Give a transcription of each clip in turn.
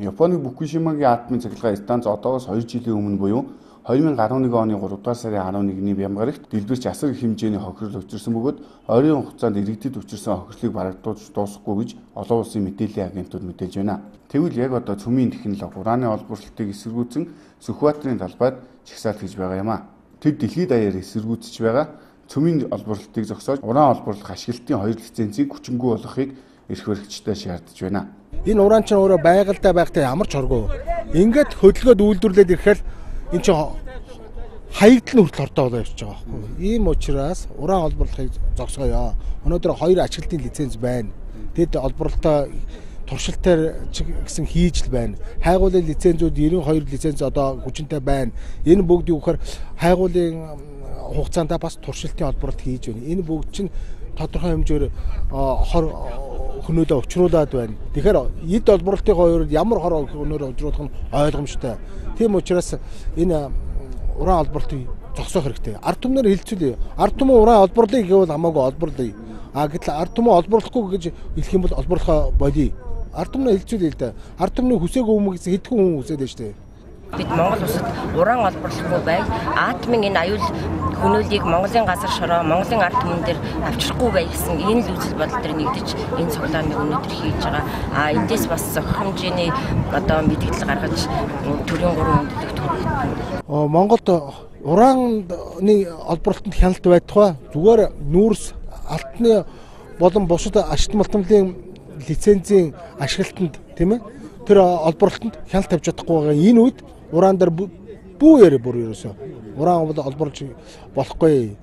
Японы Фукушимагийн атомын цахилгаан станц одоогоос 2 жилийн өмнө буюу 2011 оны 3 дугаар сарын 11-ний Бямгарагт дэлбэрч асар их хэмжээний хохирол учирсан бөгөөд ойрын хугацаанд иргэдэд учирсан хохирлыг барагдуулж дуусахгүй гэж олон улсын мэдээллийн агентууд мэдээж байна. Тэгвэл яг одоо цөмийн технологи ураны олборлолтыг эсэргүүцэн Сүхбаатарын талбайд чагсаалт хийж байгаа юм а. Тэд дэлхийд даяар эсэргүүцэж байгаа цөмийн олборлолтыг зогсоож уран олборлох ашиглалтын 2 лицензийг хүчингүй болгохыг эрх баригчтай шаардж байна. Энэ уран чинь өөрөө байгальтай байхтай ямар ч хоргүй. Ингээд хөдөлгөөд үйлдвэрлээд ирэхээр энэ чинь хаягдл хүртэл ордог болоо явж байгаа байхгүй. Ийм учраас уран олборлохыг зогсгоё. Өнөөдөр 2 ашиглалтын лиценз байна. Тэд олборлолтоо туршилтаар гэсэн хийж л байна. Хайгуулын лицензүүд 92 лиценз одоо хүчинтэй байна. Энэ бүгд юу гэхээр хайгуулын хугацаанд бас туршилтын олборлолт хийж байна. Энэ бүгд чинь тодорхой хэмжээр хөнөөлөө учруулад байна. Тэгэхээр эд олборлолтын хувьд ямар хор хөнөөлөө учруулах нь ойлгомжтой. Тийм учраас энэ уран олборлолтыг зогсоох хэрэгтэй. Ард түмнэр хэлцүүлээ. Ард түмэн уран олборлыг гэвэл хамаагүй олборлоё. Гэтэл ард түмэн олборлохгүй гэж хэлэх юм бол олборлохоо болиё. Ард түмнээ хэлцүүлээ л дээ. Ард түмний хүсээгүй хүмүүс гэсэн хэдхэн хүн хүсээд байна шүү дээ. Бид Монгол улсад уран олборлохгүй байг атомын энэ аюул хөнөөлийг Монголын газар шороо, Монголын ард түмэн дээр авчрахгүй бай гэсэн энэ л үзэл бодол төр нэгдэж энэ цуглааныг өнөөдөр хийж байгаа. Эндээс бас зохих хэмжээний одоо мэдээлэл гаргаж төрийн 3 өндөлтөд төрөлд. Монголд ураны олборлолтод хяналт байтугай зүгээр нүүрс алтны болон бусад ашигт малтмлын лицензийн ашиглалтанд тийм ээ тэр олборлолтод хяналт тавьж чадахгүй байгаа. Энэ үед уран дээр бүү ярэ бүр ерөөсөө уран олборлож болохгүй.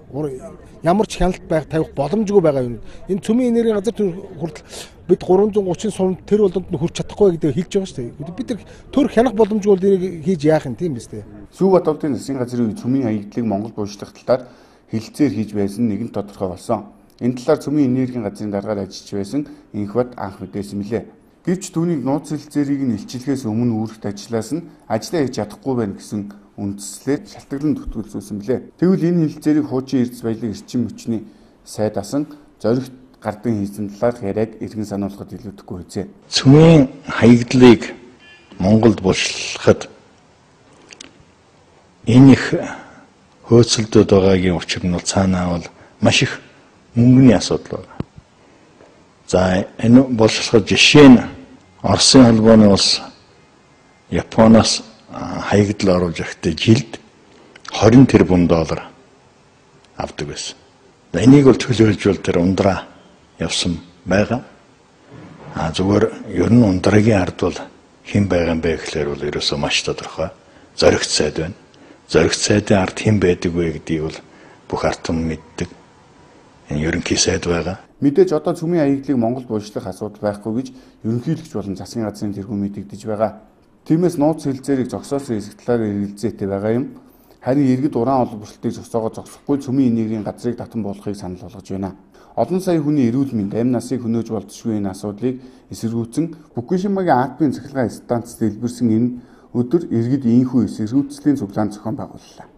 Ямар ч хяналт тавих боломжгүй байгаа юм. Энэ цөмийн энергийн газар хүртэл бид 330 сум тэр болонд нь хүрч чадахгүй гэдэг хэлж байгаа шүү дээ. Бид тэр төр хянах боломжгүй бол энийг хийж яах юм тийм биз дээ. Сүхбаатарын засгийн газрын цөмийн хаягдлыг Монгол буучлах талаар хэлэлцээр хийж байсан нэгэн тодорхой болсон. Энэ талаар цөмийн энергийн газрын даргаар ажиллаж байсан Инхбат анх мэдээсэн мэлээ. Гэвч түүнийг нууц хэлэлцээрийг нь илчлэхээс өмнө үүрэгт ажиллаас нь ажиллаа хийж чадахгүй байна гэсэн үндслээр шалтгаалan төтгөлсүүлсэн билээ. Тэгвэл энэ хэлэлцээрийг хуучин эрдэс баялаг эрчим хүчний сайд асан зоригт гардын хийсэн талаарх яриаг иргэн сануулгад илүүдэхгүй үзье. Цөмийн хаягдлыг Монголд булшлахад энэ их хөөцөлдөд байгаагийн учир нь цаанаа бол маш их мөнгөний асуудал байна. За энэ боловсрол жишээ нь Оросын холбооны улс Японоос хаягдл оруулж ирэхдээ жилд 20 тэрбум доллар авдаг байсан. Энийг бол төлөөлж бол тэр ундраа явсан байгаа. Зүгээр ер нь ундрагийн ард бол хэн байгаа юм бэ гэхээр бол ерөөсөө маш тодорхой. Зоригт сайд байна. Зоригт сайдын ард хэн байдаг вэ гэдгийг бол бүх ард түмэн мэддэг. Энэ ерөнхий сайд байгаа. Мэдээж одоо цөмийн хаягдлыг Монгол буучлах асуудал байхгүй гэж ерөнхийлөгч болон засгийн газрын тэргүүн мэдэгдэж байгаа. Тиймээс нууц хэлэлцээрийг зогсоосон хэсэг талаар эргэлзээтэй байгаа юм. Харин иргэд уран олборлолтыг зогсохгүй цөмийн энергийн газрыг татан буулгахыг санал болгож байна. Олон сая хүний эрүүл мэнд, амь насыг хөнөөж болзошгүй энэ асуудлыг эсэргүүцэн Фукушимагийн атомын цахилгаан станцд дэлбэрсэн энэ өдөр иргэд ийхүү эсэргүүцлийн цуглаан зохион байгууллаа.